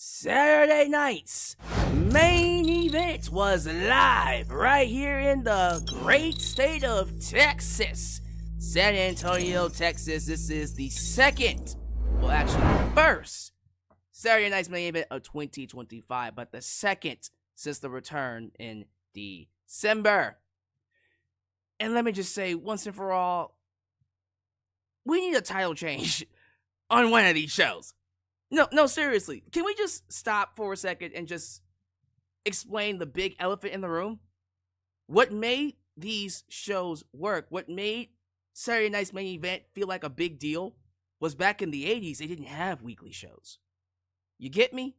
Saturday night's main event was live right here in the great state of Texas. San Antonio, Texas. This is the first Saturday night's main event of 2025, but the second since the return in December. And let me just say, once and for all, we need a title change on one of these shows. No, seriously. Can we just stop for a second and just explain the big elephant in the room? What made these shows work, what made Saturday night's main event feel like a big deal, was back in the 80s, they didn't have weekly shows. You get me?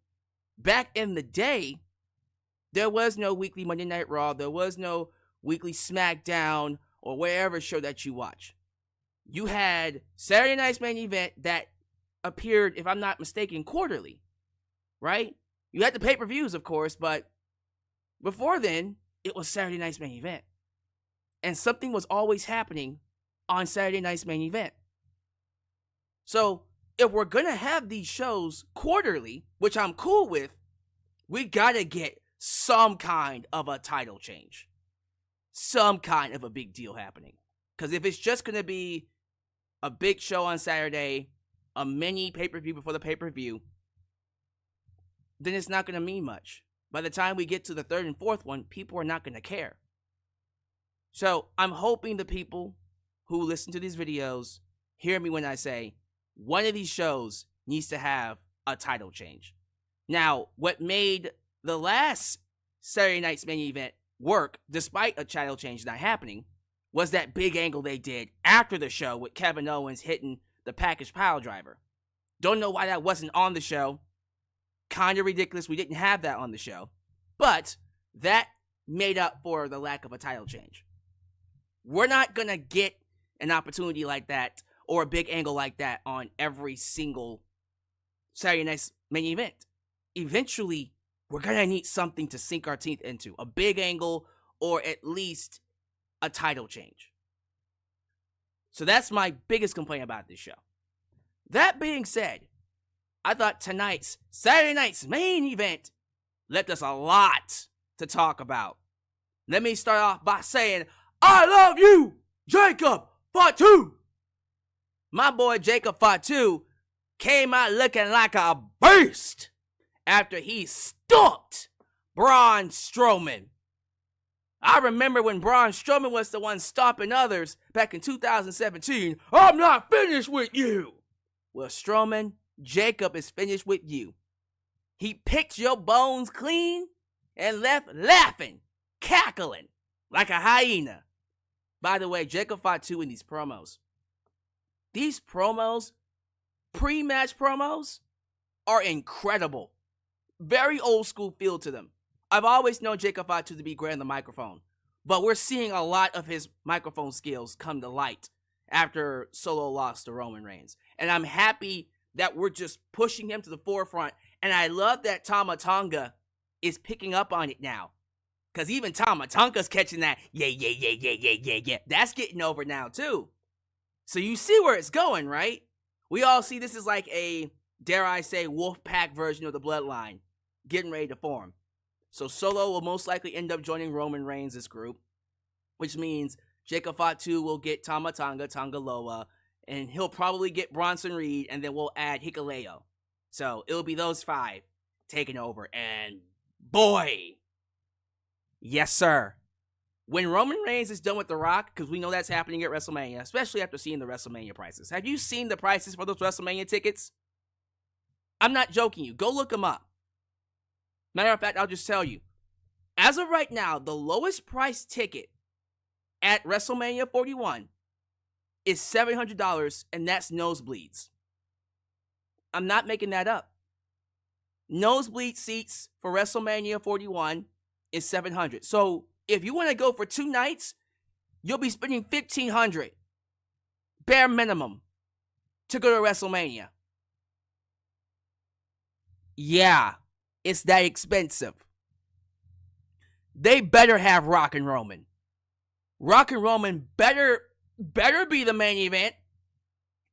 Back in the day, there was no weekly Monday Night Raw, there was no weekly SmackDown, or whatever show that you watch. You had Saturday night's main event that appeared, if I'm not mistaken, quarterly, right? You had the pay-per-views, of course, but before then, it was Saturday night's main event. And something was always happening on Saturday night's main event. So, if we're gonna have these shows quarterly, which I'm cool with, we gotta get some kind of a title change. Some kind of a big deal happening. Because if it's just gonna be a big show on Saturday, a mini pay-per-view before the pay-per-view, then it's not going to mean much. By the time we get to the third and fourth one, people are not going to care. So I'm hoping the people who listen to these videos hear me when I say one of these shows needs to have a title change. Now, what made the last Saturday night's main event work, despite a title change not happening, was that big angle they did after the show with Kevin Owens hitting the package pile driver. Don't know why that wasn't on the show. Kind of ridiculous. We didn't have that on the show. But that made up for the lack of a title change. We're not going to get an opportunity like that or a big angle like that on every single Saturday night's main event. Eventually, we're going to need something to sink our teeth into. A big angle or at least a title change. So that's my biggest complaint about this show. That being said, I thought tonight's Saturday night's main event left us a lot to talk about. Let me start off by saying, I love you, Jacob Fatu. My boy Jacob Fatu came out looking like a beast after he stomped Braun Strowman. I remember when Braun Strowman was the one stomping others back in 2017. I'm not finished with you. Well, Strowman, Jacob is finished with you. He picked your bones clean and left laughing, cackling like a hyena. By the way, Jacob Fatu in these promos, pre-match promos, are incredible. Very old school feel to them. I've always known Jacob Fatu to be great on the microphone, but we're seeing a lot of his microphone skills come to light after Solo lost to Roman Reigns. And I'm happy that we're just pushing him to the forefront, and I love that Tama Tonga is picking up on it now. Because even Tama Tonga's catching that, yeah. That's getting over now, too. So you see where it's going, right? We all see this is like a, dare I say, Wolfpack version of the Bloodline getting ready to form. So Solo will most likely end up joining Roman Reigns' group, which means Jacob Fatu will get Tama Tonga, Tonga Loa, and he'll probably get Bronson Reed, and then we'll add Hikuleo. So it'll be those five taking over, and boy, yes sir, when Roman Reigns is done with The Rock, because we know that's happening at WrestleMania, especially after seeing the WrestleMania prices. Have you seen the prices for those WrestleMania tickets? I'm not joking you. Go look them up. Matter of fact, I'll just tell you. As of right now, the lowest price ticket at WrestleMania 41 is $700, and that's nosebleeds. I'm not making that up. Nosebleed seats for WrestleMania 41 is $700. So if you want to go for 2 nights, you'll be spending $1,500 bare minimum to go to WrestleMania. Yeah. It's that expensive. They better have Rock and Roman. Rock and Roman better be the main event.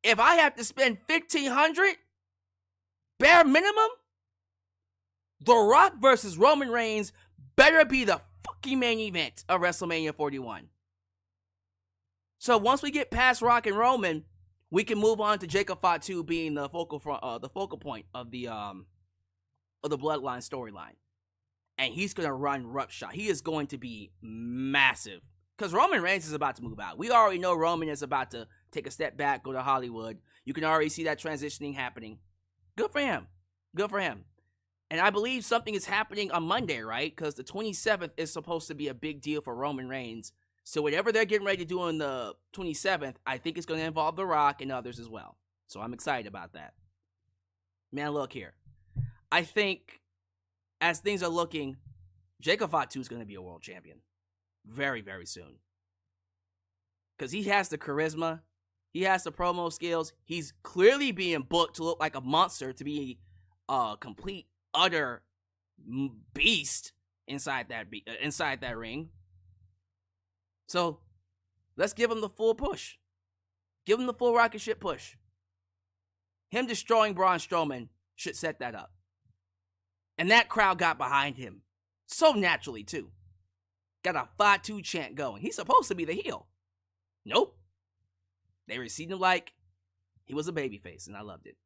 If I have to spend $1,500 bare minimum, The Rock versus Roman Reigns better be the fucking main event of WrestleMania 41. So once we get past Rock and Roman, we can move on to Jacob Fatu being the focal point of the Bloodline storyline. And he's going to run roughshod. He is going to be massive. Because Roman Reigns is about to move out. We already know Roman is about to take a step back, go to Hollywood. You can already see that transitioning happening. Good for him. Good for him. And I believe something is happening on Monday, right? Because the 27th is supposed to be a big deal for Roman Reigns. So whatever they're getting ready to do on the 27th, I think it's going to involve The Rock and others as well. So I'm excited about that. Man, look here. I think as things are looking, Jacob Fatu is going to be a world champion very, very soon. Because he has the charisma. He has the promo skills. He's clearly being booked to look like a monster, to be a complete, utter beast inside that ring. So let's give him the full push. Give him the full rocket ship push. Him destroying Braun Strowman should set that up. And that crowd got behind him so naturally, too. Got a Fatu chant going. He's supposed to be the heel. Nope. They received him like he was a babyface, and I loved it.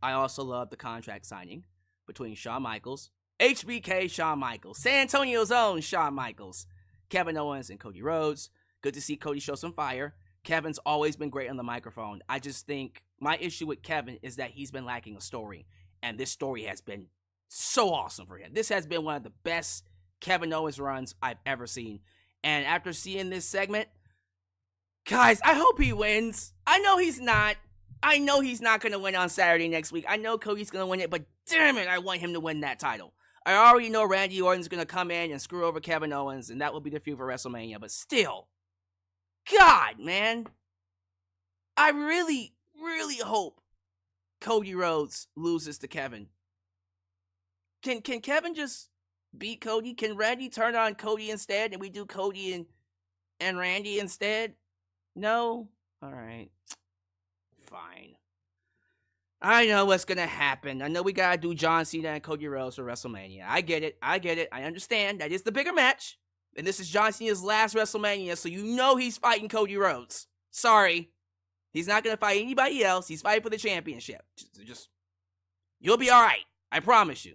I also loved the contract signing between Shawn Michaels, HBK Shawn Michaels, San Antonio's own Shawn Michaels, Kevin Owens, and Cody Rhodes. Good to see Cody show some fire. Kevin's always been great on the microphone. I just think my issue with Kevin is that he's been lacking a story, and this story has been so awesome for him. This has been one of the best Kevin Owens runs I've ever seen. And after seeing this segment, guys, I hope he wins. I know he's not going to win on Saturday next week. I know Cody's going to win it, but damn it, I want him to win that title. I already know Randy Orton's going to come in and screw over Kevin Owens, and that will be the feud for WrestleMania. But still, God, man, I really, really hope Cody Rhodes loses to Kevin. Can Kevin just beat Cody? Can Randy turn on Cody instead, and we do Cody and Randy instead? No? Alright. Fine. I know what's gonna happen. I know we gotta do John Cena and Cody Rhodes for WrestleMania. I get it. I understand. That is the bigger match. And this is John Cena's last WrestleMania, so you know he's fighting Cody Rhodes. Sorry. He's not gonna fight anybody else. He's fighting for the championship. Just you'll be alright. I promise you.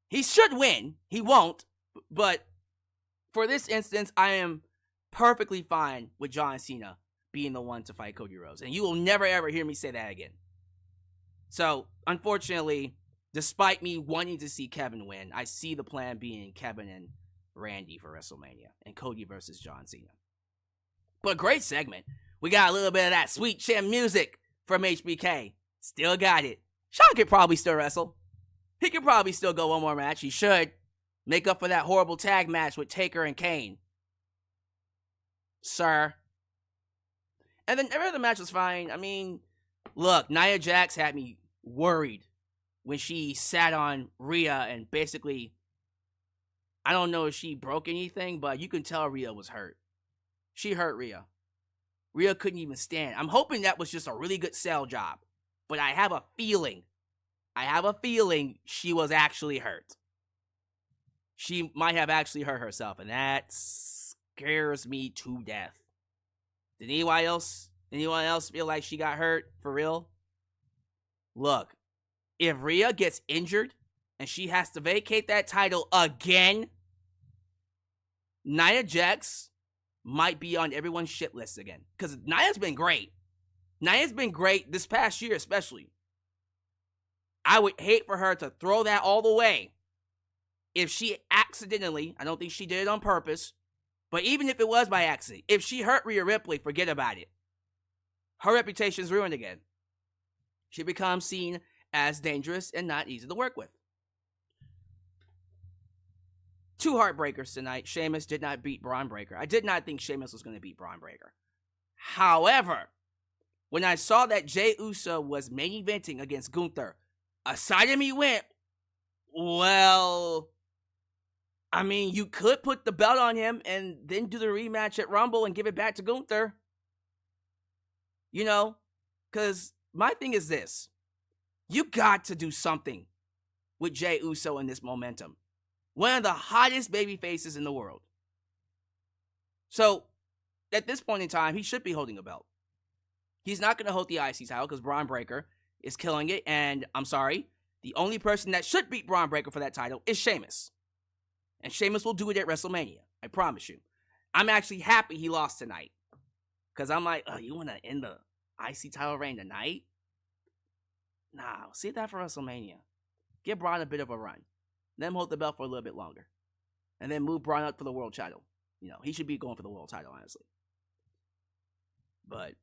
He should win. He won't. But for this instance, I am perfectly fine with John Cena being the one to fight Cody Rhodes. And you will never ever hear me say that again. So, unfortunately, despite me wanting to see Kevin win, I see the plan being Kevin and Randy for WrestleMania and Cody versus John Cena. But great segment. We got a little bit of that sweet chin music from HBK. Still got it. Shawn could probably still wrestle. He could probably still go one more match. He should. Make up for that horrible tag match with Taker and Kane. Sir. And then every other match was fine. I mean, look, Nia Jax had me worried when she sat on Rhea and basically, I don't know if she broke anything, but you can tell Rhea was hurt. She hurt Rhea. Rhea couldn't even stand. I'm hoping that was just a really good sell job. But I have a feeling she was actually hurt. She might have actually hurt herself, and that scares me to death. Did anyone else feel like she got hurt for real? Look, if Rhea gets injured and she has to vacate that title again, Nia Jax might be on everyone's shit list again. Because Nia's been great. Nia's been great this past year especially. I would hate for her to throw that all the way. If she accidentally, I don't think she did it on purpose, but even if it was by accident, if she hurt Rhea Ripley, forget about it. Her reputation is ruined again. She becomes seen as dangerous and not easy to work with. Two heartbreakers tonight. Sheamus did not beat Braun Breaker. I did not think Sheamus was going to beat Braun Breaker. However, when I saw that Jey Uso was main eventing against Gunther, a side of me went, well, I mean, you could put the belt on him and then do the rematch at Rumble and give it back to Gunther. You know, because my thing is this. You got to do something with Jey Uso in this momentum. One of the hottest baby faces in the world. So, at this point in time, he should be holding a belt. He's not going to hold the IC title because Braun Breaker is killing it. And I'm sorry, the only person that should beat Braun Breaker for that title is Sheamus. And Sheamus will do it at WrestleMania. I promise you. I'm actually happy he lost tonight. Because I'm like, oh, you want to end the IC title reign tonight? Nah, save that for WrestleMania. Give Braun a bit of a run. Let him hold the belt for a little bit longer. And then move Braun up for the world title. You know, he should be going for the world title, honestly. But,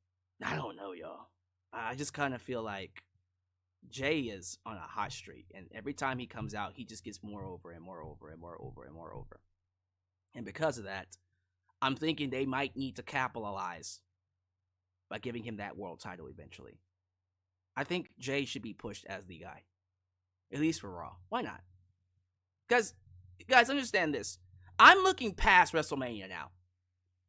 I don't know, y'all. I just kind of feel like Jey is on a hot streak. And every time he comes out, he just gets more over and more over and more over and more over. And because of that, I'm thinking they might need to capitalize by giving him that world title eventually. I think Jey should be pushed as the guy. At least for Raw. Why not? Because, guys, understand this. I'm looking past WrestleMania now.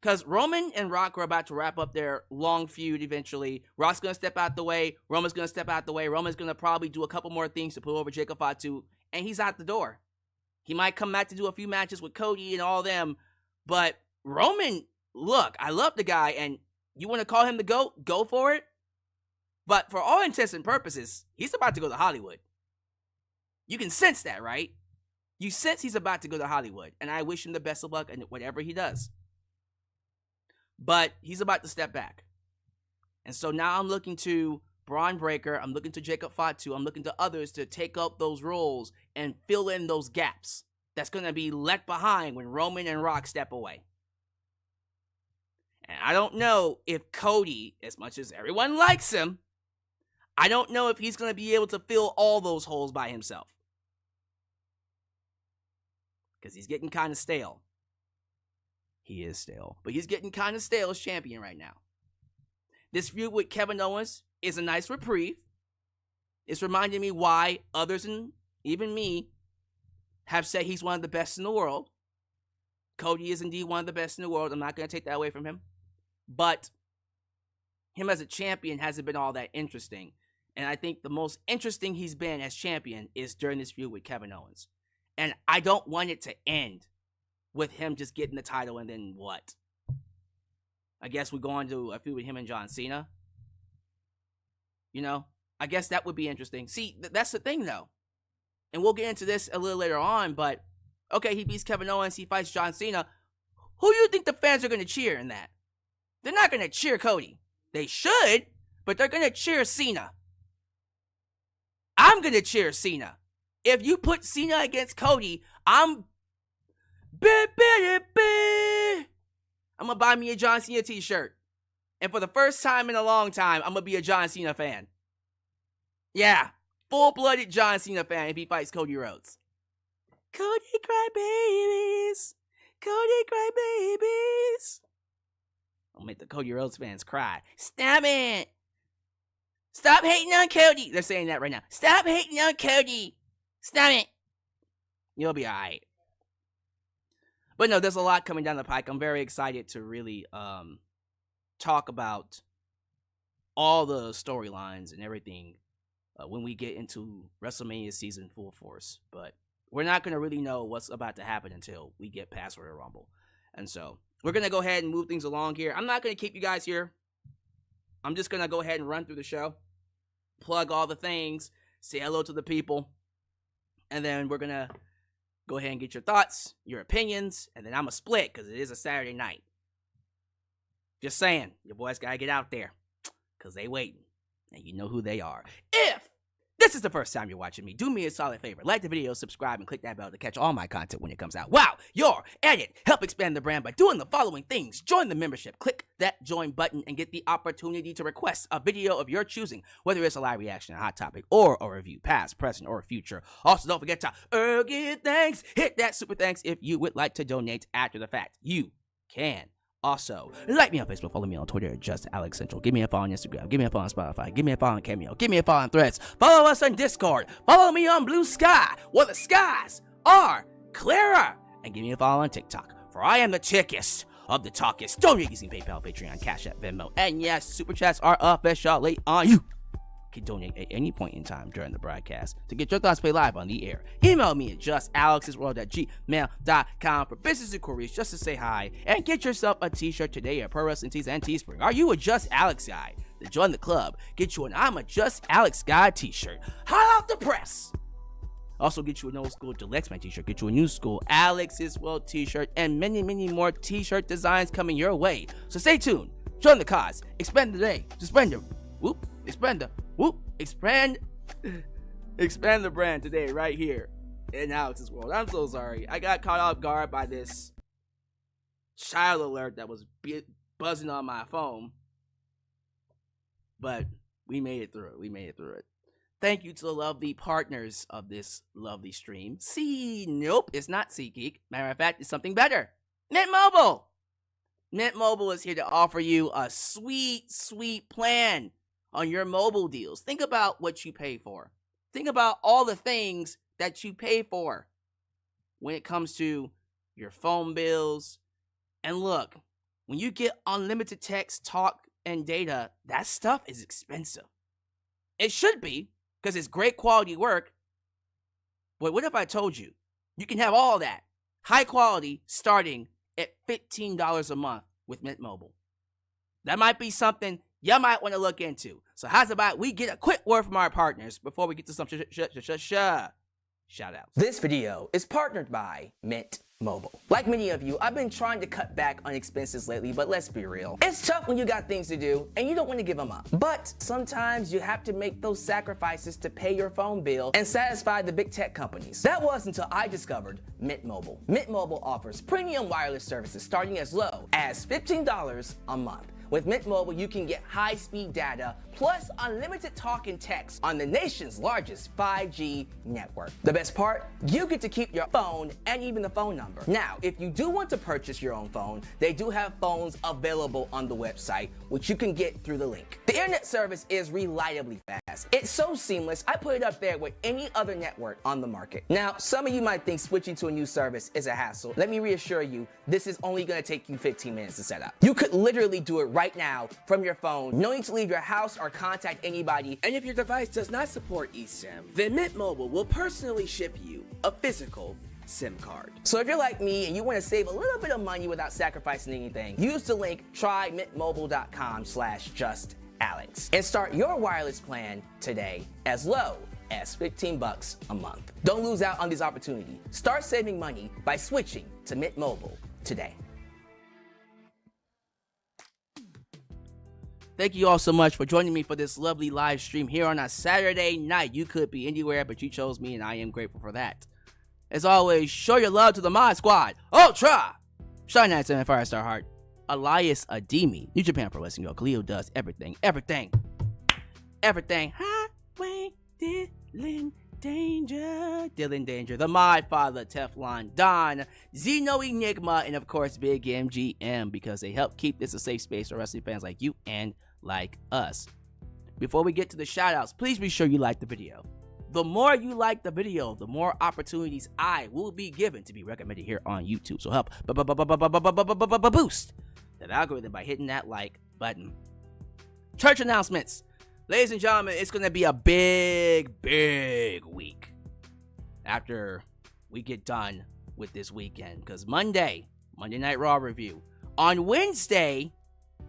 Because Roman and Rock are about to wrap up their long feud eventually. Rock's going to step out the way. Roman's going to step out the way. Roman's going to probably do a couple more things to put over Jacob Fatu. And he's out the door. He might come back to do a few matches with Cody and all them. But Roman, look, I love the guy. And you want to call him the GOAT? Go for it. But for all intents and purposes, he's about to go to Hollywood. You can sense that, right? You sense he's about to go to Hollywood. And I wish him the best of luck in whatever he does. But he's about to step back. And so now I'm looking to Braun Breaker. I'm looking to Jacob Fatu. I'm looking to others to take up those roles and fill in those gaps that's going to be left behind when Roman and Rock step away. And I don't know if Cody, as much as everyone likes him, I don't know if he's going to be able to fill all those holes by himself. Because he's getting kind of stale. He is stale. But he's getting kind of stale as champion right now. This feud with Kevin Owens is a nice reprieve. It's reminding me why others, and even me, have said he's one of the best in the world. Cody is indeed one of the best in the world. I'm not going to take that away from him. But him as a champion hasn't been all that interesting. And I think the most interesting he's been as champion is during this feud with Kevin Owens. And I don't want it to end with him just getting the title and then what? I guess we go on to a feud with him and John Cena. You know, I guess that would be interesting. See, that's the thing though. And we'll get into this a little later on, but okay, he beats Kevin Owens, he fights John Cena. Who do you think the fans are going to cheer in that? They're not going to cheer Cody. They should, but they're going to cheer Cena. I'm going to cheer Cena. If you put Cena against Cody, I'm going to buy me a John Cena t-shirt. And for the first time in a long time, I'm going to be a John Cena fan. Yeah, full-blooded John Cena fan if he fights Cody Rhodes. Cody crybabies. Cody crybabies. I'll make the Cody Rhodes fans cry. Stop it. Stop hating on Cody. They're saying that right now. Stop hating on Cody. Stop it. You'll be alright. But no, there's a lot coming down the pike. I'm very excited to really talk about all the storylines and everything when we get into WrestleMania season full force. But we're not going to really know what's about to happen until we get past Royal Rumble. And so we're going to go ahead and move things along here. I'm not going to keep you guys here. I'm just going to go ahead and run through the show, plug all the things, say hello to the people, and then we're going to go ahead and get your thoughts, your opinions, and then I'm going to split because it is a Saturday night. Just saying, your boys got to get out there because they waiting, and you know who they are. If this is the first time you're watching me, do me a solid favor. Like the video, subscribe, and click that bell to catch all my content when it comes out. Wow, you're at it. Help expand the brand by doing the following things. Join the membership. Click that join button and get the opportunity to request a video of your choosing, whether it's a live reaction, a hot topic, or a review, past, present, or future. Also, don't forget to give thanks. Hit that super thanks if you would like to donate after the fact. You can. Also, like me on Facebook, follow me on Twitter, just Alyx Central. Give me a follow on Instagram, give me a follow on Spotify, give me a follow on Cameo, give me a follow on Threads. Follow us on Discord, follow me on Blue Sky, where the skies are clearer. And give me a follow on TikTok, for I am the tickest of the talkest. Donate using PayPal, Patreon, Cash App, Venmo, and yes, Super Chats are officially on you. can donate at any point in time during the broadcast to get your thoughts played live on the air. Email me at justalexisworld@gmail.com for business inquiries just to say hi and get yourself a t-shirt today at Pro Wrestling Tees and Teespring. Are you a Just Alex guy? Then join the club. Get you an I'm a Just Alex guy t-shirt. Hot off the press! Also get you an old school Deluxe Man t-shirt, get you a new school Alex's World t-shirt, and many, many more t-shirt designs coming your way. So stay tuned, join the cause, expand the day, expand the brand today right here in Alex's World. I'm so sorry. I got caught off guard by this child alert that was buzzing on my phone. But we made it through it. Thank you to the lovely partners of this lovely stream. Nope, it's not SeatGeek. Matter of fact, it's something better. Mint Mobile. Mint Mobile is here to offer you a sweet, sweet plan on your mobile deals. Think about what you pay for. Think about all the things that you pay for when it comes to your phone bills. And look, when you get unlimited text, talk, and data, that stuff is expensive. It should be, because it's great quality work. But what if I told you you can have all that high quality starting at $15 a month with Mint Mobile? That might be something you might want to look into. So how's about we get a quick word from our partners before we get to some shout outs. This video is partnered by Mint Mobile. Like many of you, I've been trying to cut back on expenses lately, but let's be real. It's tough when you got things to do and you don't want to give them up. But sometimes you have to make those sacrifices to pay your phone bill and satisfy the big tech companies. That was until I discovered Mint Mobile. Mint Mobile offers premium wireless services starting as low as $15 a month. With Mint Mobile, you can get high-speed data plus unlimited talk and text on the nation's largest 5G network. The best part? You get to keep your phone and even the phone number. Now, if you do want to purchase your own phone, they do have phones available on the website, which you can get through the link. The internet service is reliably fast. It's so seamless, I put it up there with any other network on the market. Now, some of you might think switching to a new service is a hassle. Let me reassure you, this is only going to take you 15 minutes to set up. You could literally do it right now from your phone. No need to leave your house or contact anybody. And if your device does not support eSIM, then Mint Mobile will personally ship you a physical SIM card. So if you're like me and you want to save a little bit of money without sacrificing anything, use the link trymintmobile.com/justalex and start your wireless plan today as low as $15 a month. Don't lose out on this opportunity. Start saving money by switching to Mint Mobile today. Thank you all so much for joining me for this lovely live stream here on a Saturday night. You could be anywhere, but you chose me, and I am grateful for that. As always, show your love to the Mod Squad, Ultra, Shawn 97 Firestar Heart, Elias Ademi, New Japan Pro Wrestling, Khalil does everything. Highway Dylan Danger, the Mod Father, Teflon Don, Zeno Enigma, and of course Big MGM, because they help keep this a safe space for wrestling fans like you and like us. Before we get to the shoutouts, please be sure you like the video. The more you like the video, the more opportunities I will be given to be recommended here on YouTube. So help boost that algorithm by hitting that like button. Church announcements. Ladies and gentlemen, it's going to be a big week after we get done with this weekend. Because Monday Night Raw review. On Wednesday,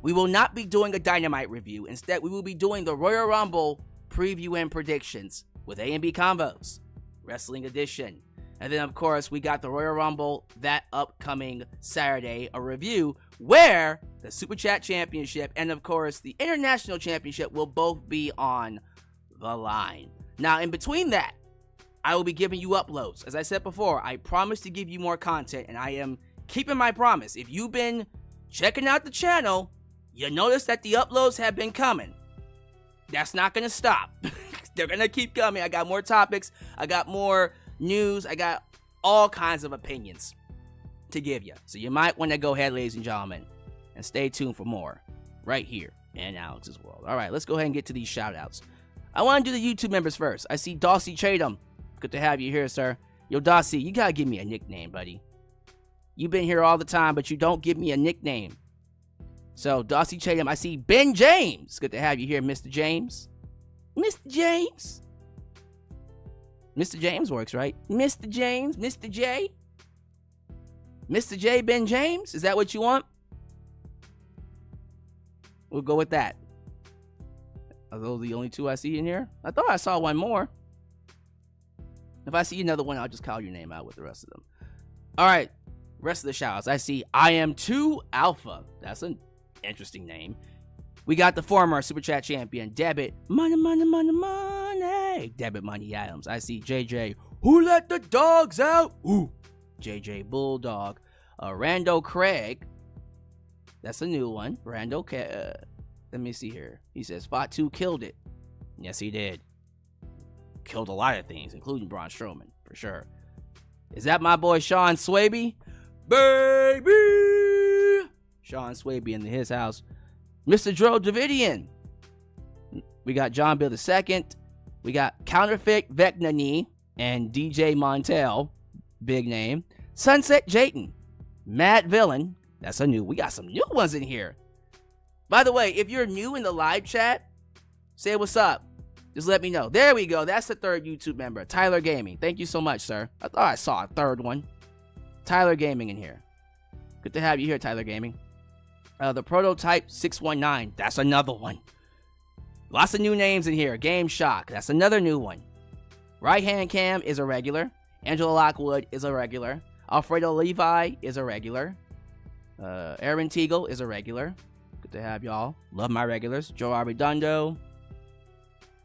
we will not be doing a Dynamite review. Instead, we will be doing the Royal Rumble preview and predictions with A&B Combos, Wrestling Edition. And then, of course, we got the Royal Rumble that upcoming Saturday, a review where the Super Chat Championship and, of course, the International Championship will both be on the line. Now, in between that, I will be giving you uploads. As I said before, I promise to give you more content, and I am keeping my promise. If you've been checking out the channel, you'll notice that the uploads have been coming. That's not going to stop. They're going to keep coming. I got more topics. I got more news. I got all kinds of opinions to give you. So you might want to go ahead, ladies and gentlemen, and stay tuned for more right here in Alex's World. All right, let's go ahead and get to these shout-outs. I want to do the YouTube members first. I see Dawsey Chatham. Good to have you here, sir. Yo, Dawsey, you got to give me a nickname, buddy. You've been here all the time, but you don't give me a nickname. So, Dawsey Chatham, I see Ben James. Good to have you here, Mr. James. Mr. James. Mr. James works, right? Mr. James, Mr. J. Mr. J. Ben James? Is that what you want? We'll go with that. Are those the only two I see in here? I thought I saw one more. If I see another one, I'll just call your name out with the rest of them. All right. Rest of the shoutouts. I see I Am 2 Alpha. That's an interesting name. We got the former Super Chat champion, Debit Money, Money, Money, Money. Debit Money Adams. I see JJ. Who let the dogs out? Ooh. JJ Bulldog. Rando Craig. That's a new one. Rando. Let me see here. He says Fatu killed it. Yes, he did. Killed a lot of things, including Braun Strowman, for sure. Is that my boy Shawn Swaby? Baby! Shawn Swaby in his house. Mr. Dro Davidian. We got John Bill II. We got Counterfeit Vecnani and DJ Montel. Big name. Sunset Jayton. Matt Villain. That's a new. We got some new ones in here. By the way, if you're new in the live chat, say what's up. Just let me know. There we go. That's the third YouTube member. Tyler Gaming. Thank you so much, sir. I thought I saw a third one. Tyler Gaming in here. Good to have you here, Tyler Gaming. The Prototype 619. That's another one. Lots of new names in here. Game Shock. That's another new one. Right Hand Cam is a regular. Angela Lockwood is a regular. Alfredo Levi is a regular. Aaron Teagle is a regular. Good to have y'all. Love my regulars. Joe Arredondo.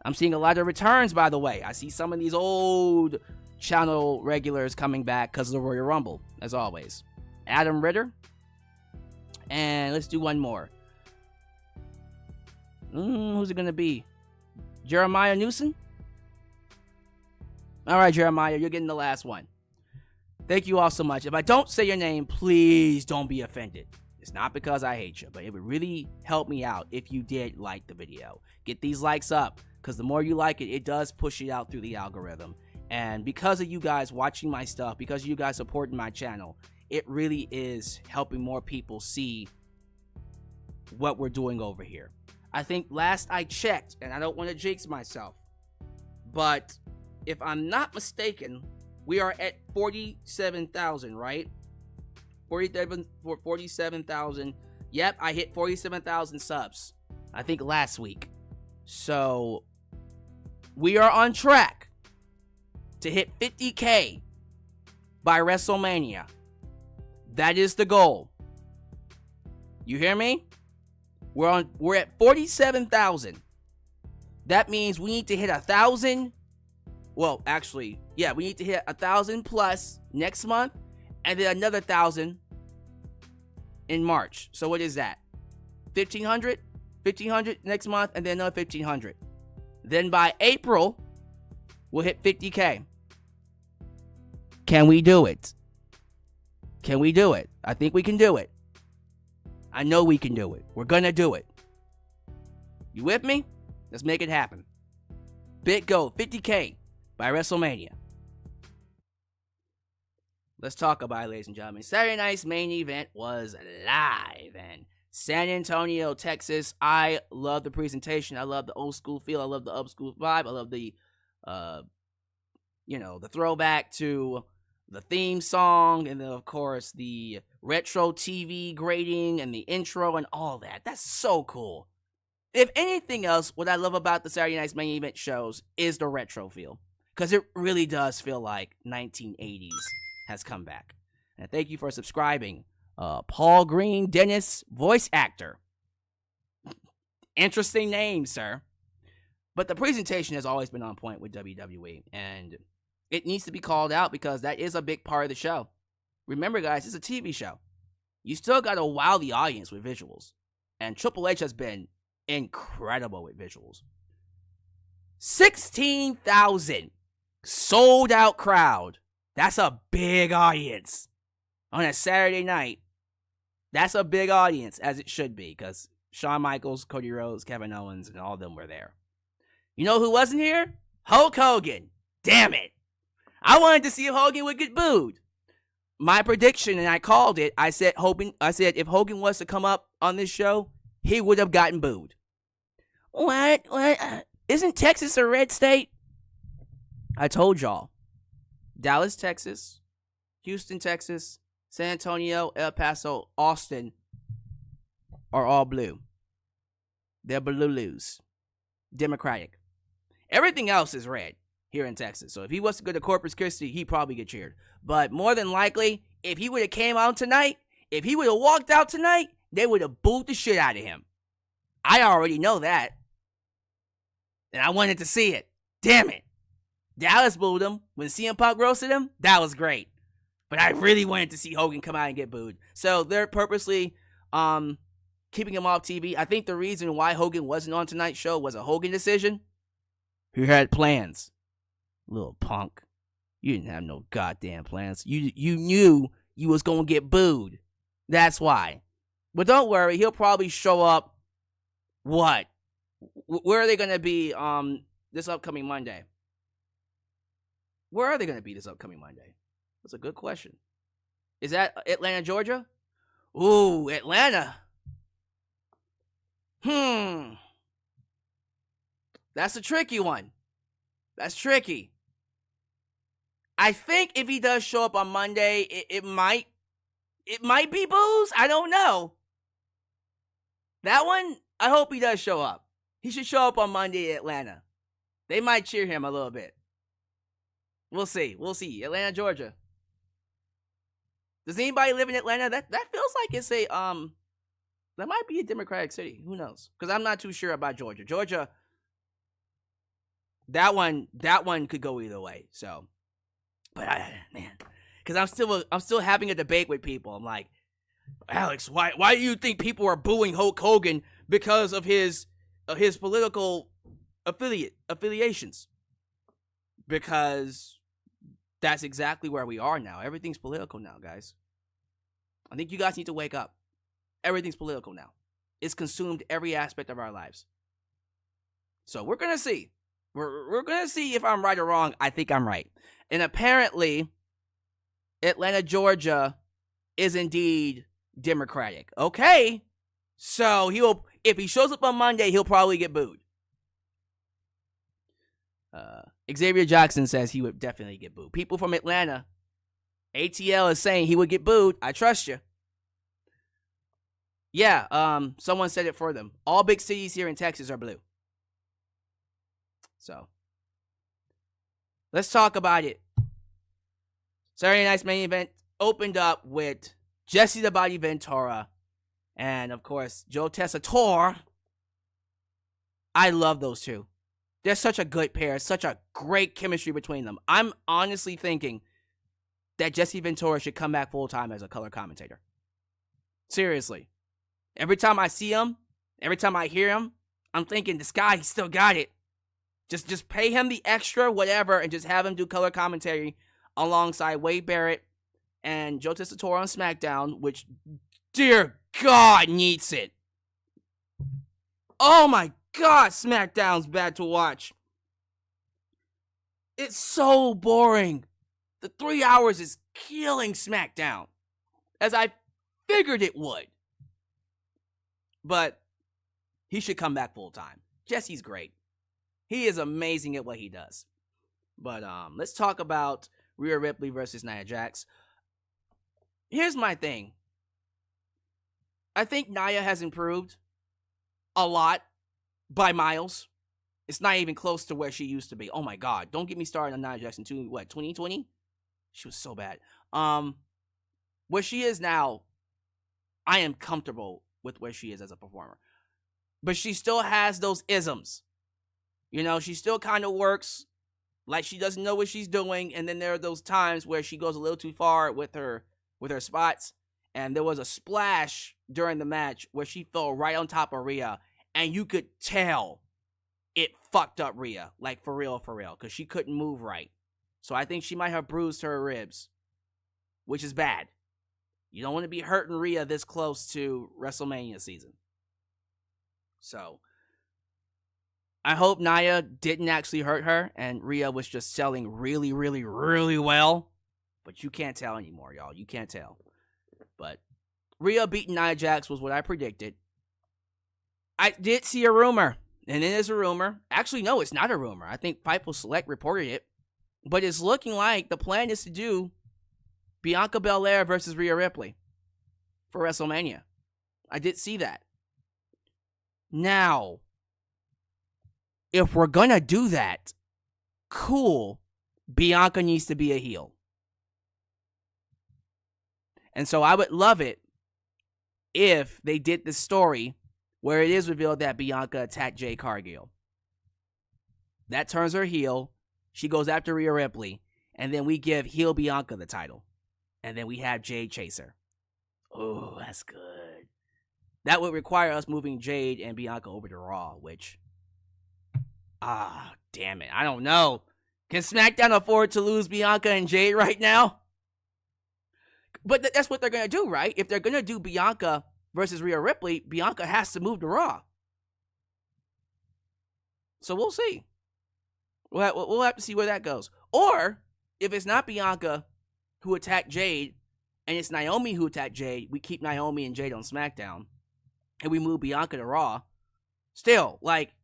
I'm seeing a lot of returns, by the way. I see some of these old channel regulars coming back because of the Royal Rumble, as always. Adam Ritter. And let's do one more. Who's it going to be? Jeremiah Newsom? All right, Jeremiah, you're getting the last one. Thank you all so much. If I don't say your name, please don't be offended. It's not because I hate you, but it would really help me out if you did like the video. Get these likes up, because the more you like it, it does push it out through the algorithm. And because of you guys watching my stuff, because of you guys supporting my channel, it really is helping more people see what we're doing over here. I think last I checked, and I don't want to jinx myself, but if I'm not mistaken, we are at 47,000, right? 47,000. Yep, I hit 47,000 subs, I think last week. So we are on track to hit 50K by WrestleMania. That is the goal. You hear me? We're at 47,000. That means we need to hit 1,000. Well, actually, yeah, we need to hit 1,000 plus next month, and then another 1,000 in March. So what is that? 1,500? 1,500 next month, and then another 1,500. Then by April, we'll hit 50K. Can we do it? Can we do it? I think we can do it. I know we can do it. We're gonna do it. You with me? Let's make it happen. Big goal, 50K by WrestleMania. Let's talk about it, ladies and gentlemen. Saturday night's main event was live in San Antonio, Texas. I love the presentation. I love the old school feel. I love the up school vibe. I love the, the throwback to the theme song, and then of course the retro TV grading and the intro and all that. That's so cool. If anything else, what I love about the Saturday night's main event shows is the retro feel, because it really does feel like 1980s has come back. And thank you for subscribing, Paul Green Dennis, voice actor. Interesting name, sir. But the presentation has always been on point with WWE, and it needs to be called out because that is a big part of the show. Remember, guys, it's a TV show. You still got to wow the audience with visuals. And Triple H has been incredible with visuals. 16,000 sold out crowd. That's a big audience. On a Saturday night, that's a big audience, as it should be, because Shawn Michaels, Cody Rhodes, Kevin Owens, and all of them were there. You know who wasn't here? Hulk Hogan. Damn it. I wanted to see if Hogan would get booed. My prediction, and I called it, I said if Hogan was to come up on this show, he would have gotten booed. What? Isn't Texas a red state? I told y'all. Dallas, Texas, Houston, Texas, San Antonio, El Paso, Austin are all blue. They're blue-loos. Democratic. Everything else is red here in Texas. So if he was to go to Corpus Christi, he'd probably get cheered. But more than likely, if he would have came out tonight, if he would have walked out tonight, they would have booed the shit out of him. I already know that. And I wanted to see it. Damn it. Dallas booed him. When CM Punk roasted him, that was great. But I really wanted to see Hogan come out and get booed. So they're purposely keeping him off TV. I think the reason why Hogan wasn't on tonight's show was a Hogan decision. He had plans. Little punk. You didn't have no goddamn plans. You knew you was going to get booed. That's why. But don't worry, he'll probably show up. What? Where are they going to be this upcoming Monday? Where are they going to be this upcoming Monday? That's a good question. Is that Atlanta, Georgia? Ooh, Atlanta. That's a tricky one. That's tricky. I think if he does show up on Monday, it might be booze. I don't know. That one, I hope he does show up. He should show up on Monday in Atlanta. They might cheer him a little bit. We'll see. We'll see. Atlanta, Georgia. Does anybody live in Atlanta? That feels like it's a that might be a Democratic city. Who knows? Because I'm not too sure about Georgia. Georgia, that one could go either way. So, but man, because I'm still having a debate with people. I'm like, Alyx, why do you think people are booing Hulk Hogan because of his political affiliations? Because that's exactly where we are now. Everything's political now, guys. I think you guys need to wake up. Everything's political now. It's consumed every aspect of our lives. So we're going to see. We're going to see if I'm right or wrong. I think I'm right. And apparently, Atlanta, Georgia is indeed Democratic. Okay. So if he shows up on Monday, he'll probably get booed. Xavier Jackson says he would definitely get booed. People from Atlanta, ATL is saying he would get booed. I trust you. Yeah, someone said it for them. All big cities here in Texas are blue. So, let's talk about it. Saturday Night's main event opened up with Jesse the Body Ventura and, of course, Joe Tessitore. I love those two. They're such a good pair. Such a great chemistry between them. I'm honestly thinking that Jesse Ventura should come back full-time as a color commentator. Seriously. Every time I see him, every time I hear him, I'm thinking, this guy, he still got it. Just pay him the extra, whatever, and just have him do color commentary alongside Wade Barrett and Joe Tessitore on SmackDown, which, dear God, needs it. Oh my God, SmackDown's bad to watch. It's so boring. The 3 hours is killing SmackDown, as I figured it would. But he should come back full time. Jesse's great. He is amazing at what he does. But let's talk about Rhea Ripley versus Nia Jax. Here's my thing. I think Nia has improved a lot by miles. It's not even close to where she used to be. Oh my God. Don't get me started on Nia Jax in 2020? She was so bad. Where she is now, I am comfortable with where she is as a performer. But she still has those isms. You know, she still kind of works like she doesn't know what she's doing. And then there are those times where she goes a little too far with her spots. And there was a splash during the match where she fell right on top of Rhea. And you could tell it fucked up Rhea. Like, for real. Because she couldn't move right. So I think she might have bruised her ribs. Which is bad. You don't want to be hurting Rhea this close to WrestleMania season. So, I hope Nia didn't actually hurt her. And Rhea was just selling really, really, really well. But you can't tell anymore, y'all. You can't tell. But Rhea beating Nia Jax was what I predicted. I did see a rumor. And then there's a rumor. Actually, no, it's not a rumor. I think Fightful Select reported it. But it's looking like the plan is to do Bianca Belair versus Rhea Ripley for WrestleMania. I did see that. Now, if we're going to do that, cool. Bianca needs to be a heel. And so I would love it if they did the story where it is revealed that Bianca attacked Jade Cargill. That turns her heel. She goes after Rhea Ripley. And then we give heel Bianca the title. And then we have Jade chase her. Oh, that's good. That would require us moving Jade and Bianca over to Raw, which... damn it. I don't know. Can SmackDown afford to lose Bianca and Jade right now? But that's what they're going to do, right? If they're going to do Bianca versus Rhea Ripley, Bianca has to move to Raw. So we'll see. We'll have to see where that goes. Or, if it's not Bianca who attacked Jade, and it's Naomi who attacked Jade, we keep Naomi and Jade on SmackDown, and we move Bianca to Raw. Still, like,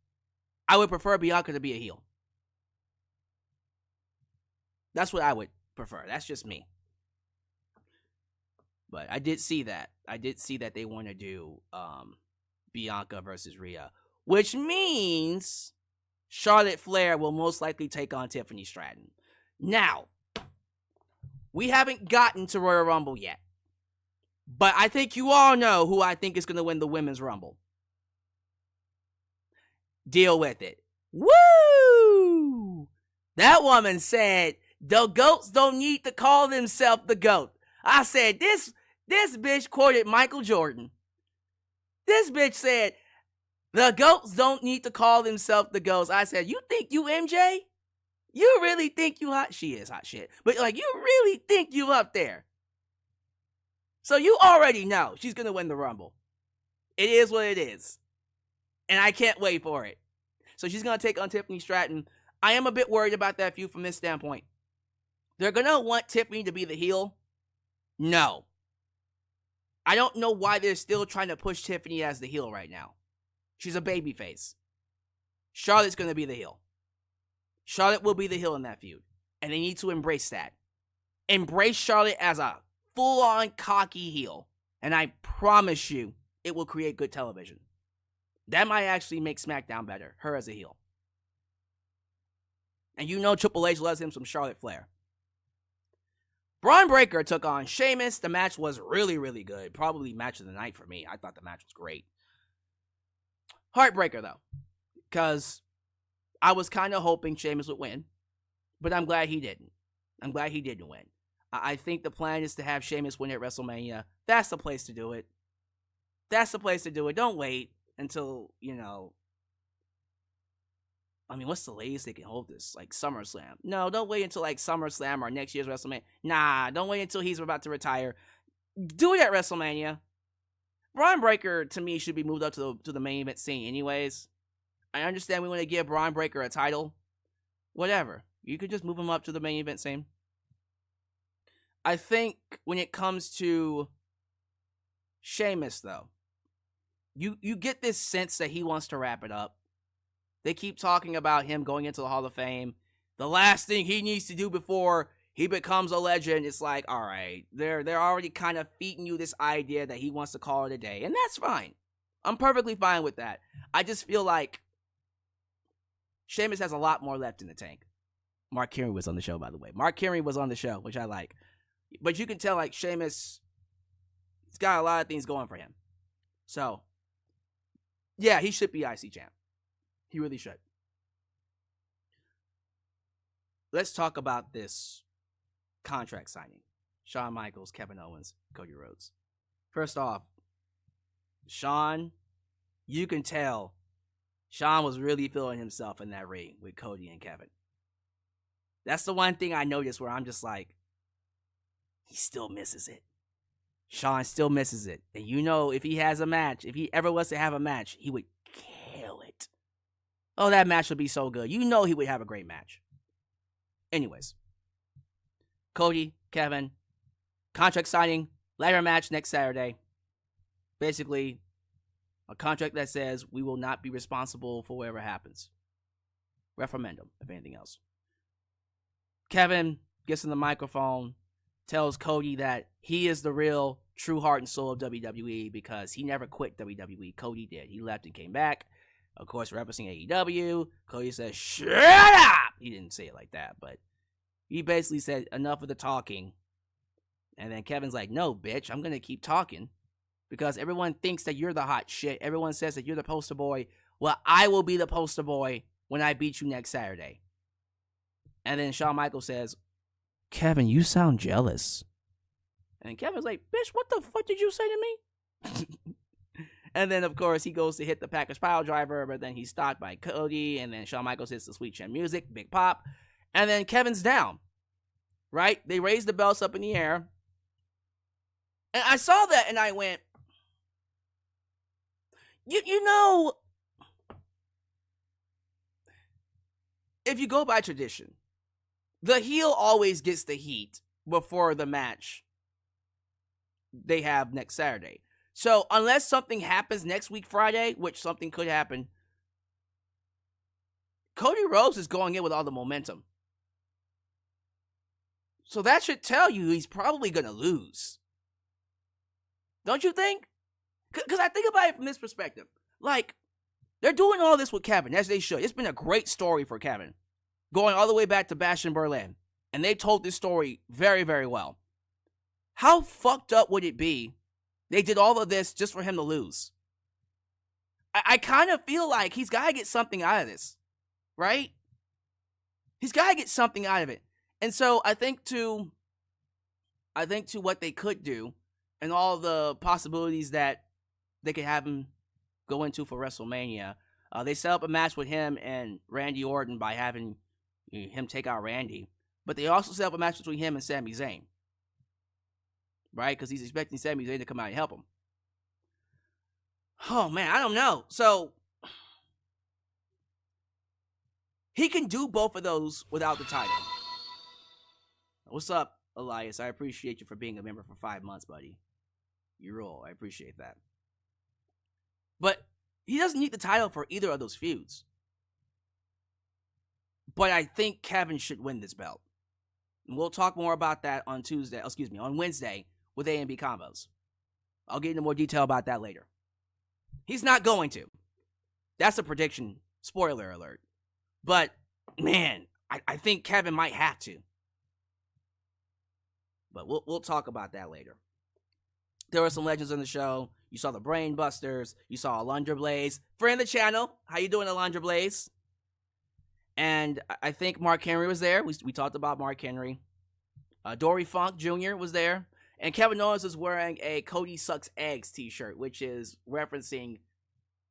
I would prefer Bianca to be a heel. That's what I would prefer. That's just me. But I did see that. I did see that they want to do Bianca versus Rhea, which means Charlotte Flair will most likely take on Tiffany Stratton. Now, we haven't gotten to Royal Rumble yet, but I think you all know who I think is going to win the Women's Rumble. Deal with it. Woo! That woman said the GOATs don't need to call themselves the GOAT. I said, this bitch quoted Michael Jordan. This bitch said, the GOATs don't need to call themselves the GOATs. I said, you think you MJ? You really think you hot? She is hot shit. But like, you really think you up there? So you already know she's going to win the Rumble. It is what it is. And I can't wait for it. So she's going to take on Tiffany Stratton. I am a bit worried about that feud from this standpoint. They're going to want Tiffany to be the heel. No. I don't know why they're still trying to push Tiffany as the heel right now. She's a babyface. Charlotte's going to be the heel. Charlotte will be the heel in that feud. And they need to embrace that. Embrace Charlotte as a full-on cocky heel. And I promise you, it will create good television. That might actually make SmackDown better. Her as a heel. And you know Triple H loves him some Charlotte Flair. Braun Breaker took on Sheamus. The match was really, really good. Probably match of the night for me. I thought the match was great. Heartbreaker, though. Because I was kind of hoping Sheamus would win. But I'm glad he didn't. I'm glad he didn't win. I think the plan is to have Sheamus win at WrestleMania. That's the place to do it. That's the place to do it. Don't wait until, I mean, what's the latest they can hold this? Like SummerSlam. No, don't wait until like SummerSlam or next year's WrestleMania. Nah, don't wait until he's about to retire. Do it at WrestleMania. Braun Breaker, to me, should be moved up to the main event scene anyways. I understand we want to give Braun Breaker a title. Whatever. You could just move him up to the main event scene. I think when it comes to Sheamus, though, you get this sense that he wants to wrap it up. They keep talking about him going into the Hall of Fame. The last thing he needs to do before he becomes a legend, it's like, all right, they're already kind of feeding you this idea that he wants to call it a day, and that's fine. I'm perfectly fine with that. I just feel like Sheamus has a lot more left in the tank. Mark Henry was on the show, by the way. Mark Henry was on the show, which I like. But you can tell, like, Sheamus, he's got a lot of things going for him. So, yeah, he should be IC champ. He really should. Let's talk about this contract signing. Shawn Michaels, Kevin Owens, Cody Rhodes. First off, Shawn, you can tell Shawn was really feeling himself in that ring with Cody and Kevin. That's the one thing I noticed where I'm just like, he still misses it. Shawn still misses it. And you know, if he has a match, if he ever was to have a match, he would kill it. Oh, that match would be so good. You know he would have a great match. Anyways. Cody, Kevin, contract signing, ladder match next Saturday. Basically, A contract that says we will not be responsible for whatever happens. Referendum, if anything else. Kevin gets in the microphone, tells Cody that he is the real true heart and soul of WWE because he never quit WWE. Cody did. He left and came back. Of course, referencing AEW. Cody says, "Shut up!" He didn't say it like that, but he basically said, enough of the talking. And then Kevin's like, "No, bitch, I'm going to keep talking because everyone thinks that you're the hot shit. Everyone says that you're the poster boy. Well, I will be the poster boy when I beat you next Saturday." And then Shawn Michaels says, "Kevin, you sound jealous." And Kevin's like, "Bitch, what the fuck did you say to me?" And then, of course, he goes to hit the Packers pile driver, but then he's stopped by Cody, and then Shawn Michaels hits the Sweet Chin Music, big pop. And then Kevin's down, right? They raise the belts up in the air. And I saw that, and I went, you know, if you go by tradition, the heel always gets the heat before the match they have next Saturday. So unless something happens next week Friday, which something could happen, Cody Rhodes is going in with all the momentum. So that should tell you he's probably going to lose. Don't you think? Because I think about it from this perspective. Like, they're doing all this with Kevin, as they should. It's been a great story for Kevin, going all the way back to Bash in Berlin. And they told this story very, very well. How fucked up would it be they did all of this just for him to lose? I kind of feel like he's got to get something out of this, right? He's got to get something out of it. And so I think to what they could do and all the possibilities that they could have him go into for WrestleMania, they set up a match with him and Randy Orton by having him take out Randy. But they also set up a match between him and Sami Zayn. Right? Because he's expecting Sami Zayn to come out and help him. Oh, man, I don't know. So, he can do both of those without the title. What's up, Elias? I appreciate you for being a member for 5 months, buddy. You rule. I appreciate that. But he doesn't need the title for either of those feuds. But I think Kevin should win this belt. And we'll talk more about that on Wednesday with A&B Combos. I'll get into more detail about that later. He's not going to. That's a prediction. Spoiler alert. But, man, I think Kevin might have to. But we'll talk about that later. There were some legends on the show. You saw the Brain Busters. You saw Alundra Blaze. Friend of the channel. How you doing, Alundra Blaze? And I think Mark Henry was there. We talked about Mark Henry. Dory Funk Jr. was there. And Kevin Owens was wearing a Cody Sucks Eggs t-shirt, which is referencing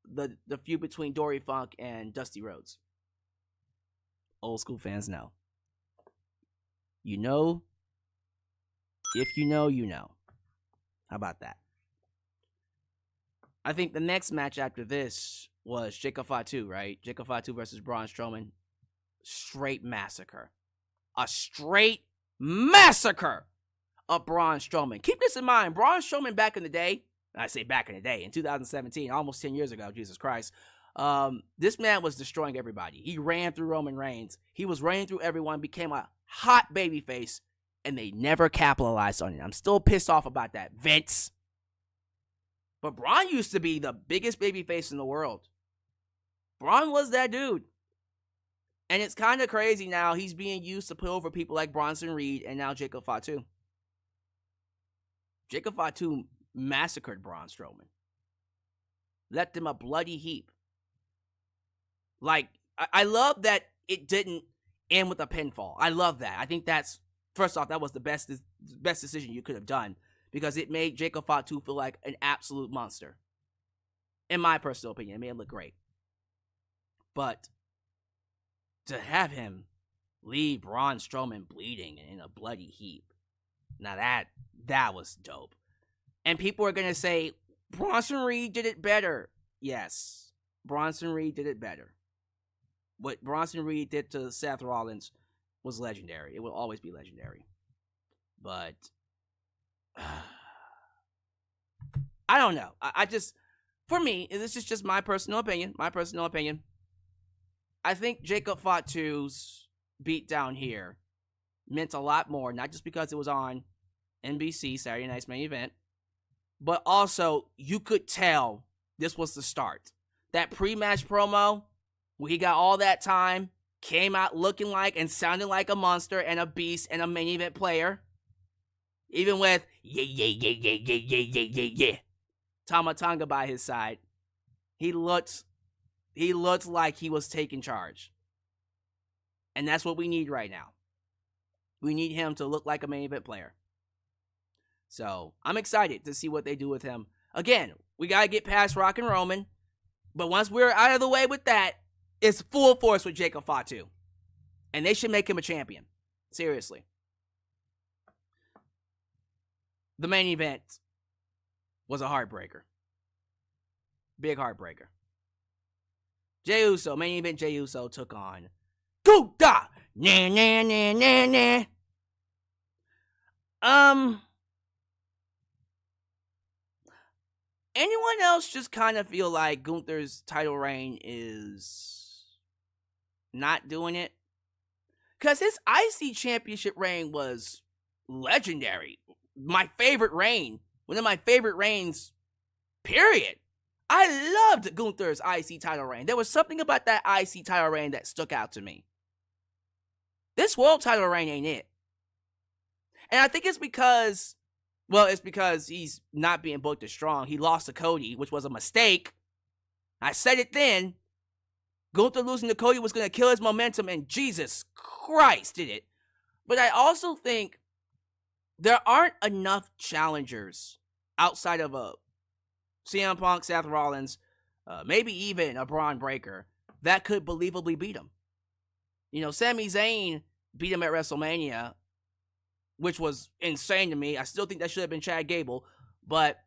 the feud between Dory Funk and Dusty Rhodes. Old school fans know. You know. If you know, you know. How about that? I think the next match after this was Jacob Fatu, right? Jacob Fatu versus Braun Strowman. Straight massacre. A straight massacre of Braun Strowman. Keep this in mind. Braun Strowman back in the day, I say back in the day, in 2017, almost 10 years ago, Jesus Christ, this man was destroying everybody. He ran through Roman Reigns. He was running through everyone, became a hot babyface, and they never capitalized on it. I'm still pissed off about that, Vince. But Braun used to be the biggest babyface in the world. Braun was that dude. And it's kind of crazy now. He's being used to put over people like Bronson Reed and now Jacob Fatu. Jacob Fatu massacred Braun Strowman. Left them a bloody heap. Like, I love that it didn't end with a pinfall. I love that. I think that's, first off, that was the best decision you could have done. Because it made Jacob Fatu feel like an absolute monster. In my personal opinion, it made him look great. But to have him leave Braun Strowman bleeding in a bloody heap, now that was dope. And people are going to say, Bronson Reed did it better. Yes, Bronson Reed did it better. What Bronson Reed did to Seth Rollins was legendary. It will always be legendary. But I don't know. I just, for me, and this is just my personal opinion, I think Jacob Fatu's beatdown here meant a lot more, not just because it was on NBC, Saturday Night's Main Event, but also you could tell this was the start. That pre-match promo, where he got all that time, came out looking like and sounding like a monster and a beast and a main event player. Even with Tama Tonga by his side, he looked like he was taking charge. And that's what we need right now. We need him to look like a main event player. So, I'm excited to see what they do with him. Again, we got to get past Rock and Roman. But once we're out of the way with that, it's full force with Jacob Fatu. And they should make him a champion. Seriously. The main event was a heartbreaker. Big heartbreaker. Jey Uso, main event Jey Uso took on Gunther. Nah, nah, nah, nah, nah. Anyone else just kind of feel like Gunther's title reign is not doing it? Because his IC championship reign was legendary. My favorite reign. One of my favorite reigns, period. I loved Gunther's IC title reign. There was something about that IC title reign that stuck out to me. This world title reign ain't it. And I think it's because he's not being booked as strong. He lost to Cody, which was a mistake. I said it then. Gunther losing to Cody was going to kill his momentum, and Jesus Christ did it. But I also think there aren't enough challengers outside of a CM Punk, Seth Rollins, maybe even a Braun Breaker that could believably beat him. You know, Sami Zayn beat him at WrestleMania, which was insane to me. I still think that should have been Chad Gable, but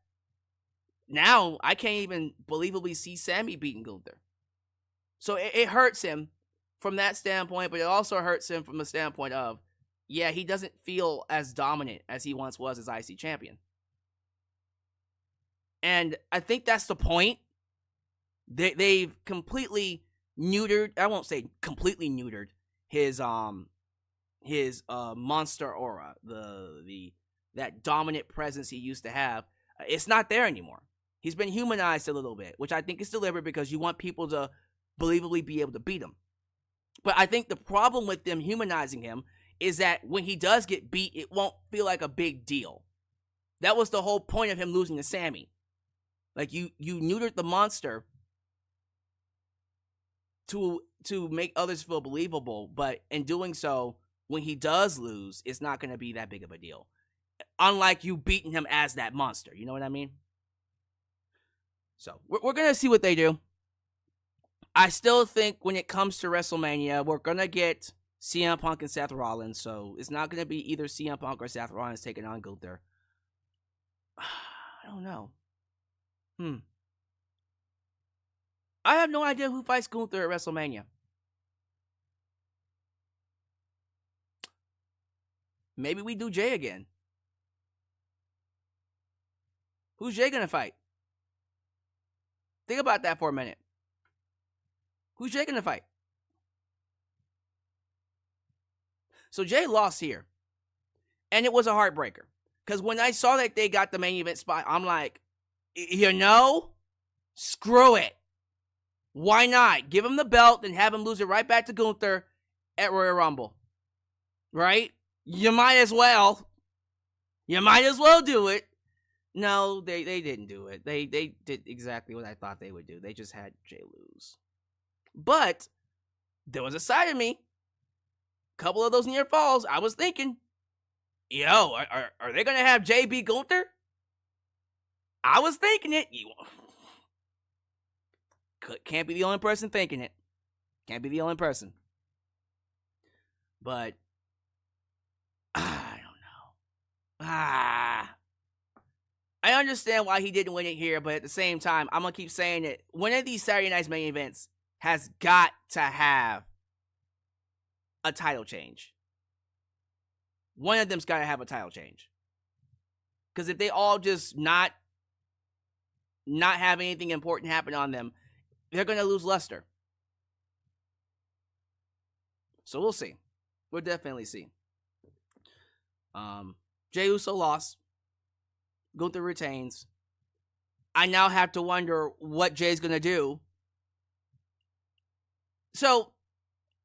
now I can't even believably see Sami beating Gunther. So it hurts him from that standpoint, but it also hurts him from the standpoint of, yeah, he doesn't feel as dominant as he once was as IC champion. And I think that's the point. They've completely neutered, I won't say completely neutered, his monster aura, that dominant presence he used to have. It's not there anymore. He's been humanized a little bit, which I think is deliberate because you want people to believably be able to beat him. But I think the problem with them humanizing him is that when he does get beat, it won't feel like a big deal. That was the whole point of him losing to Sami. Like, you neutered the monster to make others feel believable, but in doing so, when he does lose, it's not going to be that big of a deal. Unlike you beating him as that monster. You know what I mean? So, we're going to see what they do. I still think when it comes to WrestleMania, we're going to get CM Punk and Seth Rollins. So, it's not going to be either CM Punk or Seth Rollins taking on Gunther. I don't know. I have no idea who fights Gunther at WrestleMania. Maybe we do Jey again. Who's Jey gonna fight? Think about that for a minute. Who's Jey gonna fight? So Jey lost here. And it was a heartbreaker. Because when I saw that they got the main event spot, I'm like, you know, screw it. Why not? Give him the belt and have him lose it right back to Gunther at Royal Rumble. Right? You might as well. You might as well do it. No, they didn't do it. They did exactly what I thought they would do. They just had Jey lose. But there was a side of me. A couple of those near falls, I was thinking, yo, are they going to have Jey beat Gunther? I was thinking it. Can't be the only person thinking it. Can't be the only person. But I don't know. I understand why he didn't win it here, but at the same time, I'm going to keep saying it. One of these Saturday Night's main events has got to have a title change. One of them's got to have a title change. Because if they all just not not have anything important happen on them, they're going to lose luster. So we'll see. We'll definitely see. Jey Uso lost. Gunther retains. I now have to wonder what Jay's going to do. So,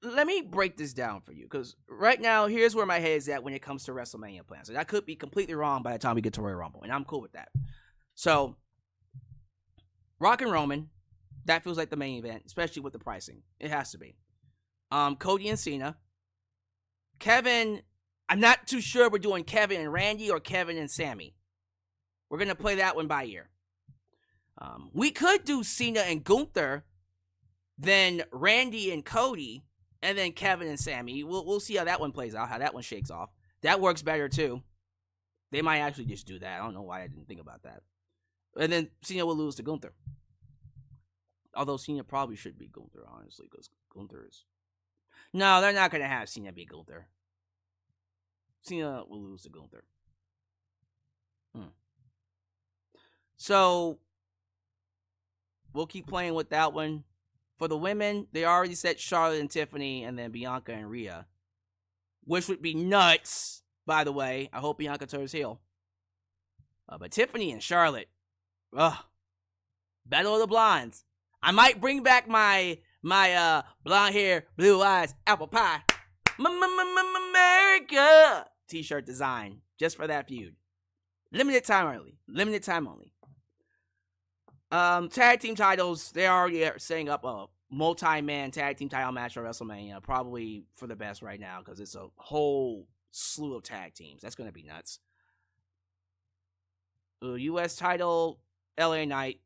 let me break this down for you, because right now, here's where my head is at when it comes to WrestleMania plans. And I could be completely wrong by the time we get to Royal Rumble, and I'm cool with that. So, Rock and Roman, that feels like the main event, especially with the pricing. It has to be. Cody and Cena. Kevin, I'm not too sure we're doing Kevin and Randy or Kevin and Sammy. We're going to play that one by ear. We could do Cena and Gunther, then Randy and Cody, and then Kevin and Sammy. We'll see how that one plays out, how that one shakes off. That works better too. They might actually just do that. I don't know why I didn't think about that. And then Cena will lose to Gunther. Although Cena probably should be Gunther, honestly, because Gunther is... No, they're not going to have Cena be Gunther. Cena will lose to Gunther. So, we'll keep playing with that one. For the women, they already said Charlotte and Tiffany, and then Bianca and Rhea. Which would be nuts, by the way. I hope Bianca turns heel. But Tiffany and Charlotte. Battle of the Blondes. I might bring back my blonde hair, blue eyes, apple pie, America t-shirt design just for that feud. Limited time only. Limited time only. Tag team titles, they already are setting up a multi-man tag team title match for WrestleMania. Probably for the best right now because it's a whole slew of tag teams. That's going to be nuts. U.S. title, LA Knight.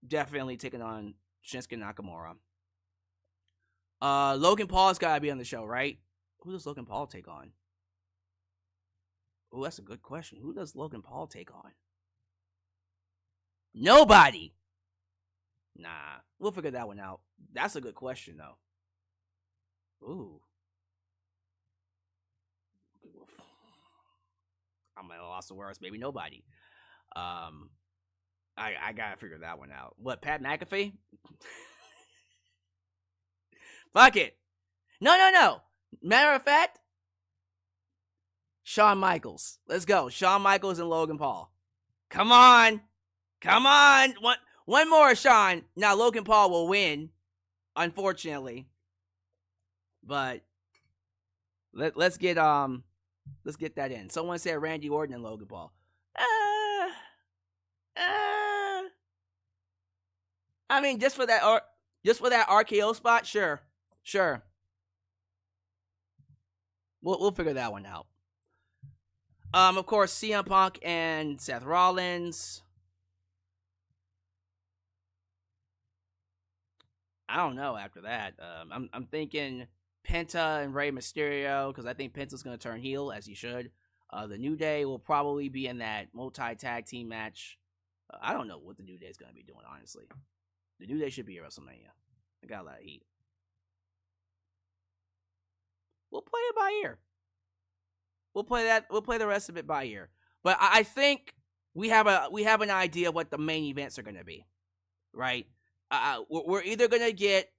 Definitely taking on Shinsuke Nakamura. Logan Paul's got to be on the show, right? Who does Logan Paul take on? Oh, that's a good question. Who does Logan Paul take on? Nobody. Nah, we'll figure that one out. That's a good question, though. Ooh. I'm at a loss of words. Maybe nobody. I gotta figure that one out. What, Pat McAfee? Fuck it. No. Matter of fact, Shawn Michaels. Let's go. Shawn Michaels and Logan Paul. Come on. One more, Shawn. Now, Logan Paul will win, unfortunately. But let's get that in. Someone said Randy Orton and Logan Paul. I mean, just for that RKO spot, sure. We'll figure that one out. Of course, CM Punk and Seth Rollins. I don't know after that. I'm thinking Penta and Rey Mysterio, because I think Penta's going to turn heel, as he should. The New Day will probably be in that multi-tag team match. I don't know what the New Day is going to be doing, honestly. The New Day should be at WrestleMania. I got a lot of heat. We'll play it by ear. We'll play the rest of it by ear. But I think we have an idea of what the main events are going to be, right? We're gonna get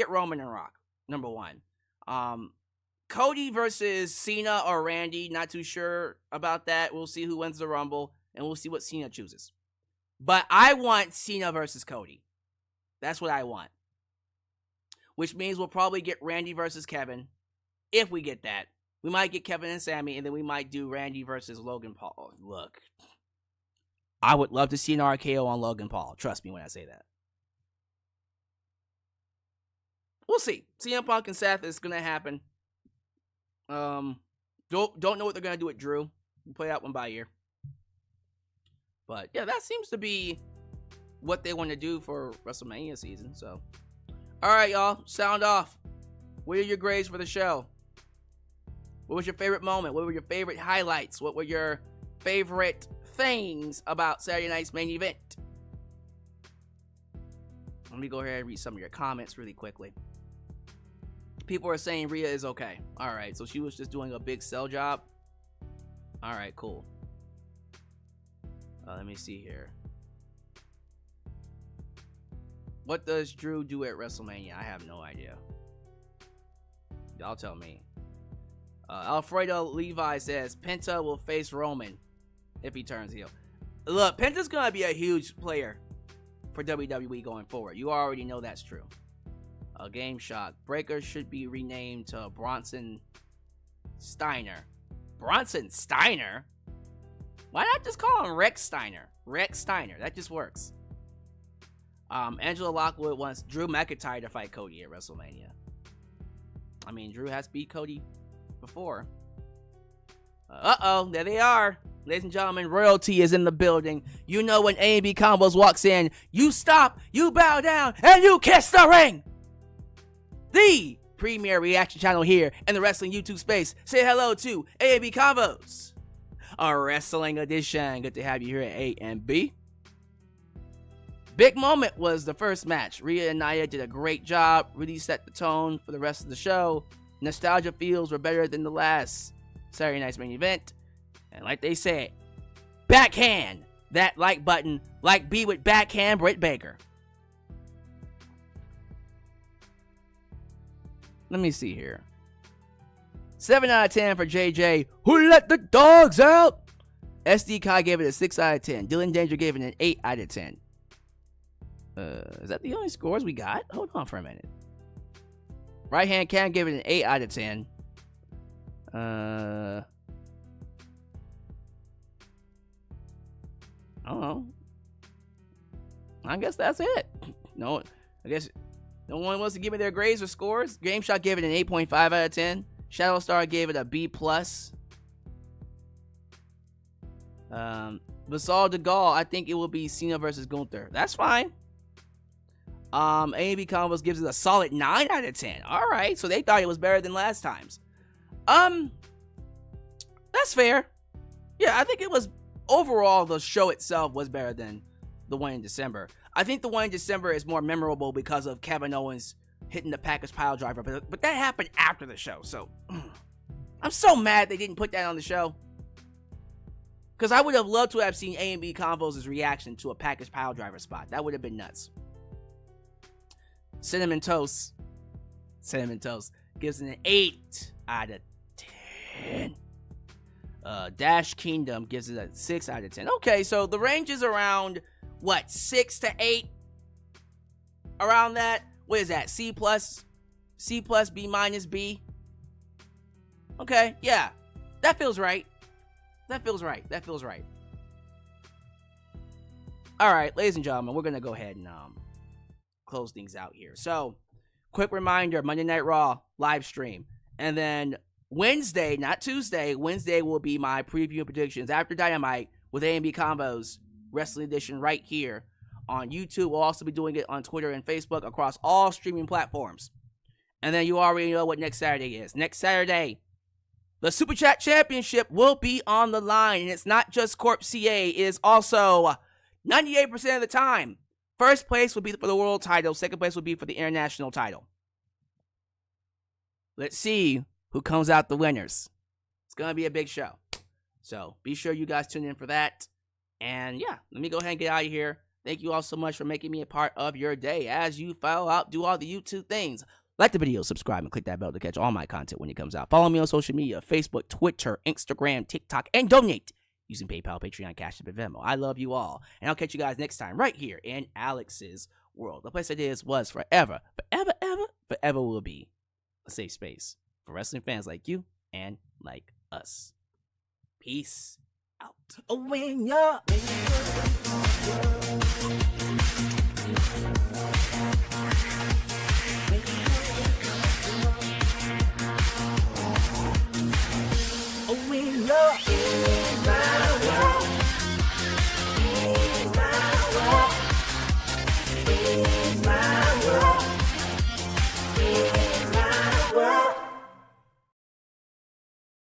Roman and Rock, number one. Cody versus Cena or Randy, not too sure about that. We'll see who wins the Rumble, and we'll see what Cena chooses. But I want Cena versus Cody. That's what I want. Which means we'll probably get Randy versus Kevin. If we get that. We might get Kevin and Sammy, and then we might do Randy versus Logan Paul. Look, I would love to see an RKO on Logan Paul. Trust me when I say that. We'll see. CM Punk and Seth is going to happen. Don't know what they're going to do with Drew. We'll play that one by ear. But, yeah, that seems to be what they want to do for WrestleMania season. So, all right, y'all. Sound off. What are your grades for the show? What was your favorite moment? What were your favorite highlights? What were your favorite things about Saturday night's main event? Let me go ahead and read some of your comments really quickly. People are saying Rhea is okay. All right, so she was just doing a big sell job. All right, cool. Let me see here. What does Drew do at WrestleMania? I have no idea. Y'all tell me. Alfredo Levi says Penta will face Roman if he turns heel. Look, Penta's gonna be a huge player for WWE going forward. You already know that's true. Game Shot. Breaker should be renamed to Bronson Steiner. Bronson Steiner? Why not just call him Rex Steiner? Rex Steiner. That just works. Angela Lockwood wants Drew McIntyre to fight Cody at WrestleMania. I mean, Drew has beat Cody before. There they are. Ladies and gentlemen, royalty is in the building. You know when A&B Combos walks in, you stop, you bow down, and you kiss the ring. The premier reaction channel here in the wrestling YouTube space. Say hello to A&B Combos, a wrestling edition. Good to have you here at A&B. Big moment was the first match. Rhea and Nia did a great job, really set the tone for the rest of the show. Nostalgia feels were better than the last Saturday night's main event. And like they said, backhand that like button like B with backhand Britt Baker. Let me see here. 7 out of 10 for JJ, who let the dogs out. SD Kai gave it a 6 out of 10. Dylan Danger gave it an 8 out of 10. Is that the only scores we got? Hold on for a minute. Right Hand Cam gave it an 8 out of 10. I don't know. I guess that's it. No, I guess no one wants to give me their grades or scores. Game Shot gave it an 8.5 out of 10. Shadow Star gave it a B+. Basal de Gaulle, I think it will be Cena versus Gunther. That's fine. A&B Combos gives it a solid 9 out of 10. Alright, so they thought it was better than last time's. That's fair. Yeah, I think it was, overall, the show itself was better than the one in December. I think the one in December is more memorable because of Kevin Owens hitting the package pile driver, but that happened after the show, so I'm so mad they didn't put that on the show. Because I would have loved to have seen A&B Combos' reaction to a package pile driver spot. That would have been nuts. Cinnamon Toast gives it an 8 out of 10. Dash Kingdom gives it a 6 out of 10. Okay, so the range is around, what, 6 to 8? Around that? What is that, C+, B minus, B? Okay, yeah. That feels right. That feels right. Alright, ladies and gentlemen, we're going to go ahead and close things out here. So, quick reminder, Monday Night Raw live stream. And then Wednesday, not Tuesday, Wednesday will be my preview and predictions after Dynamite with A&B Combos Wrestling Edition right here on YouTube. We'll also be doing it on Twitter and Facebook across all streaming platforms. And then you already know what next Saturday is. Next Saturday, the Super Chat Championship will be on the line. And it's not just Corp CA. It is also 98% of the time. First place will be for the world title. Second place will be for the international title. Let's see who comes out the winners. It's going to be a big show. So be sure you guys tune in for that. And yeah, let me go ahead and get out of here. Thank you all so much for making me a part of your day. As you follow out, do all the YouTube things. Like the video, subscribe, and click that bell to catch all my content when it comes out. Follow me on social media, Facebook, Twitter, Instagram, TikTok, and donate using PayPal, Patreon, Cash App, and Venmo. I love you all. And I'll catch you guys next time right here in Alyx's world. The place that is, was, forever will be a safe space for wrestling fans like you and like us. Peace out. When you're when you're